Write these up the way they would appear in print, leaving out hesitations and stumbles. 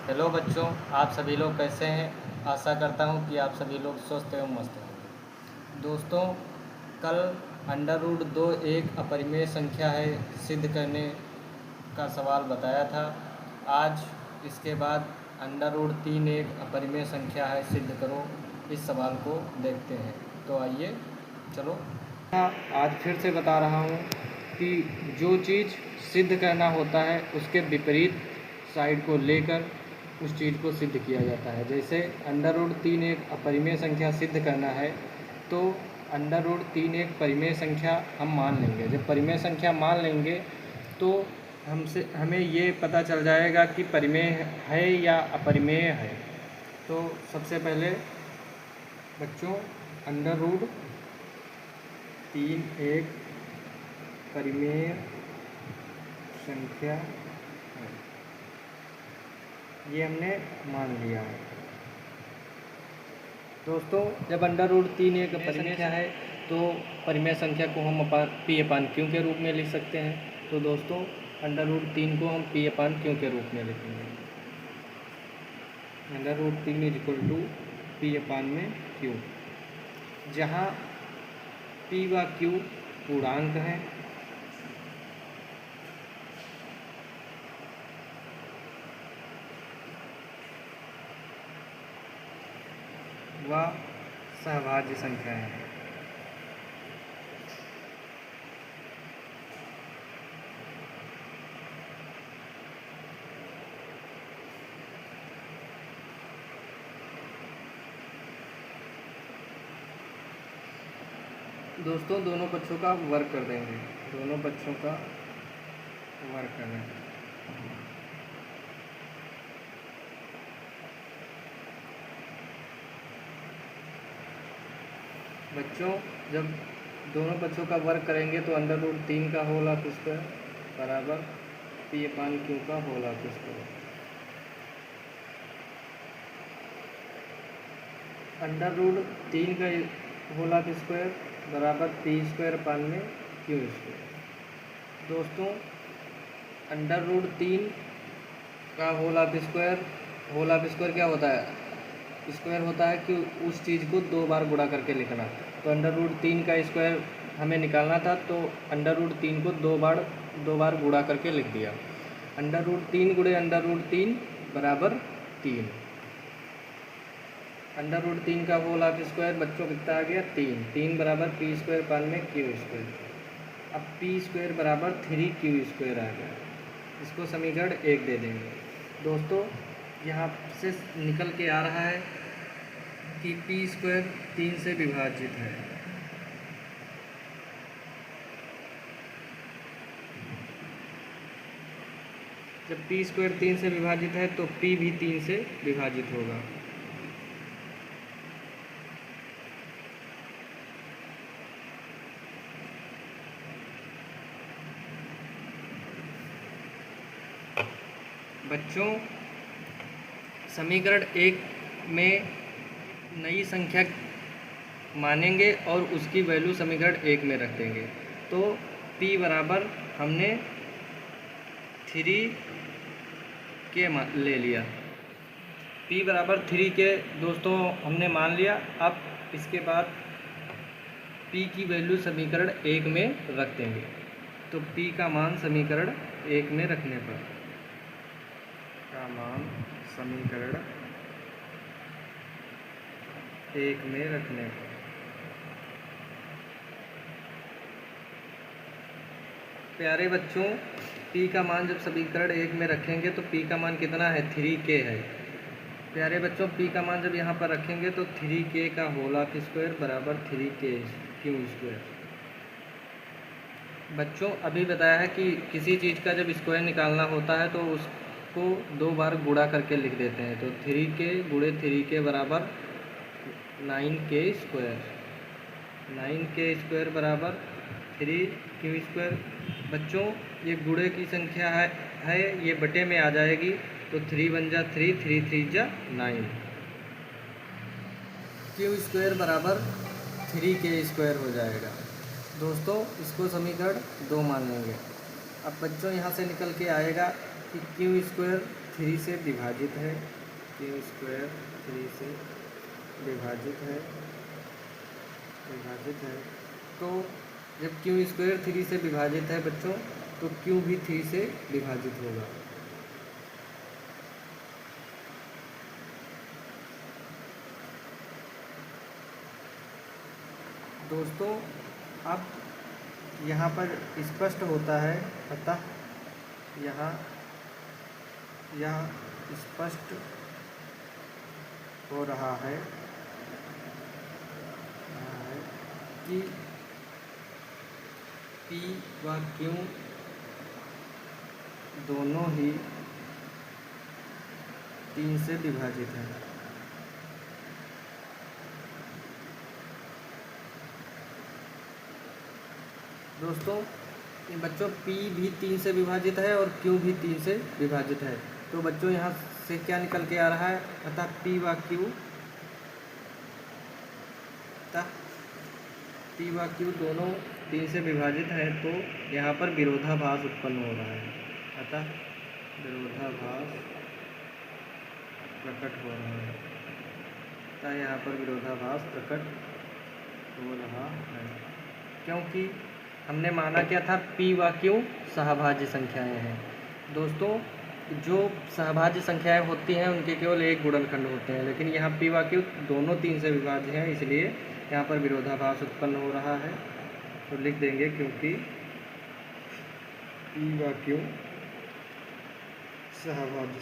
Hello बच्चों, आप सभी लोग कैसे हैं। आशा करता हूं कि आप सभी लोग स्वस्थ एवं मस्त हैं। दोस्तों, कल अंडर रूट 2 एक अपरिमेय संख्या है सिद्ध करने का सवाल बताया था। आज इसके बाद अंडर रूट 3 एक अपरिमेय संख्या है सिद्ध करो, इस सवाल को देखते हैं। तो आइए चलो। आज फिर से बता रहा हूँ कि जो चीज़ सिद्ध करना होता है उसके विपरीत साइड को लेकर उस चीज़ को सिद्ध किया जाता है। जैसे अंडर रूट 3 एक अपरिमेय संख्या सिद्ध करना है तो अंडर रूट 3 एक परिमेय संख्या हम मान लेंगे। जब परिमेय संख्या मान लेंगे तो हमें ये पता चल जाएगा कि परिमेय है या अपरिमेय है। तो सबसे पहले बच्चों, अंडर रूट 3 एक परिमेय संख्या है, ये हमने मान लिया है। दोस्तों, जब अंडर रूट 3 एक परिमेय संख्या है तो परिमेय संख्या को हम पी अपान क्यू के रूप में लिख सकते हैं। तो दोस्तों, अंडर रूट 3 को हम पी अपान क्यू के रूप में लिखेंगे। Under root 3 is equal to P upon में क्यू, जहाँ पी व क्यू पूर्णांक हैं व सहभाज्य संख्याएं हैं। दोस्तों, दोनों पक्षों का वर्ग कर देंगे। दोनों पक्षों का वर्ग करना है। बच्चों, जब दोनों पक्षों का वर्ग करेंगे तो अंडर रूट 3 का होल ऑफ स्क्वायर बराबर पी अपान क्यू का whole of square. Under root 3 का होल ऑफ स्क्वायर बराबर पी स्क्वायर अपान में क्यू स्क्वायर। दोस्तों, अंडर रूट 3 का होल ऑफ स्क्वायर क्या होता है? स्क्वायर होता है कि उस चीज़ को 2 बार गुणा करके लिखना। तो अंडर रूट 3 का स्क्वायर हमें निकालना था, तो अंडर रूट 3 को 2 बार गुणा करके लिख दिया। अंडर रूट 3 गुणे अंडर रूट 3 बराबर 3। अंडर रूट 3 का होल ऑफ स्क्वायर बच्चों कितना आ गया? 3 बराबर पी स्क्वायर अपान में क्यू स्क्वायर। अब पी स्क्वायर बराबर 3 क्यू स्क्वायर आ गया। इसको समीकरण 1 दे देंगे। दोस्तों, यहाँ से निकल के आ रहा है कि पी स्क्वायर 3 से विभाजित है। जब पी स्क्वायर 3 से विभाजित है तो पी भी 3 से विभाजित होगा। बच्चों, समीकरण 1 में नई संख्या मानेंगे और उसकी वैल्यू समीकरण 1 में रख देंगे। तो p बराबर हमने 3 के ले लिया। p बराबर 3 के दोस्तों हमने मान लिया। अब इसके बाद p की वैल्यू समीकरण 1 में रख देंगे। तो p का मान समीकरण 1 में रखने पर समीकरण 1 में रखने पर प्यारे बच्चों, p का मान जब समीकरण 1 में रखेंगे तो p का मान कितना है? 3k है। प्यारे बच्चों, p का मान जब यहाँ पर रखेंगे तो 3k का होल ऑफ स्क्वायर बराबर 3k क्यू स्क्वायर। बच्चों, अभी बताया है कि किसी चीज़ का जब स्क्वायर निकालना होता है तो उसको 2 बार गुणा करके लिख देते हैं। तो 3k गुणे 3k बराबर 9k स्क्वायर। 9k स्क्वायर बराबर 3 स्क्वायर। बच्चों, ये गुणे की संख्या है, ये बटे में आ जाएगी। तो 3 1 जा 3, 3 3 जा 9। क्यू स्क्वायर बराबर 3k स्क्वायर हो जाएगा। दोस्तों, इसको समीकरण 2 मान लेंगे। अब बच्चों, यहाँ से निकल के आएगा कि क्यू स्क्वायर 3 से विभाजित है, क्यू स्क्वायर 3 से विभाजित है। तो जब क्यू स्क्वायर 3 से विभाजित है बच्चों, तो क्यू भी 3 से विभाजित होगा। दोस्तों अब यहाँ पर स्पष्ट होता है, अतः यहाँ यह स्पष्ट हो रहा है कि P व Q दोनों ही 3 से विभाजित हैं। दोस्तों ये बच्चों P भी 3 से विभाजित है और Q भी 3 से विभाजित है। तो बच्चों यहाँ से क्या निकल के आ रहा है, अतः P व Q दोनों 3 से विभाजित है, तो यहाँ पर विरोधाभास उत्पन्न हो रहा है। अतः विरोधाभास प्रकट हो रहा है। अतः यहाँ पर विरोधाभास प्रकट हो रहा है, क्योंकि हमने माना क्या था, P व Q सहभाज्य संख्याएं हैं। दोस्तों जो सहभाज्य संख्याएं होती हैं उनके केवल एक गुणनखंड होते हैं, लेकिन यहाँ P व Q दोनों 3 से विभाज्य हैं, इसलिए यहाँ पर विरोधाभास उत्पन्न हो रहा है। तो लिख देंगे क्योंकि P व Q सहभाज्य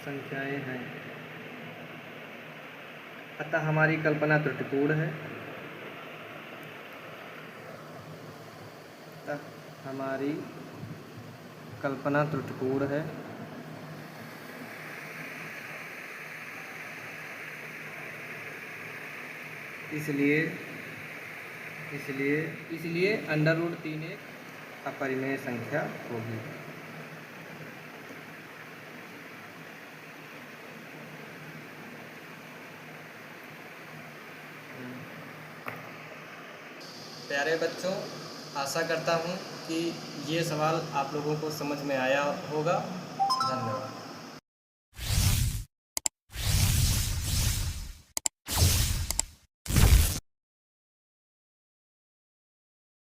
संख्याएं हैं, अतः हमारी कल्पना त्रुटिपूर्ण है। हमारी कल्पना त्रुटिपूर्ण है, इसलिए √3 एक अपरिमेय संख्या होगी। प्यारे बच्चों, आशा करता हूँ कि ये सवाल आप लोगों को समझ में आया होगा। धन्यवाद।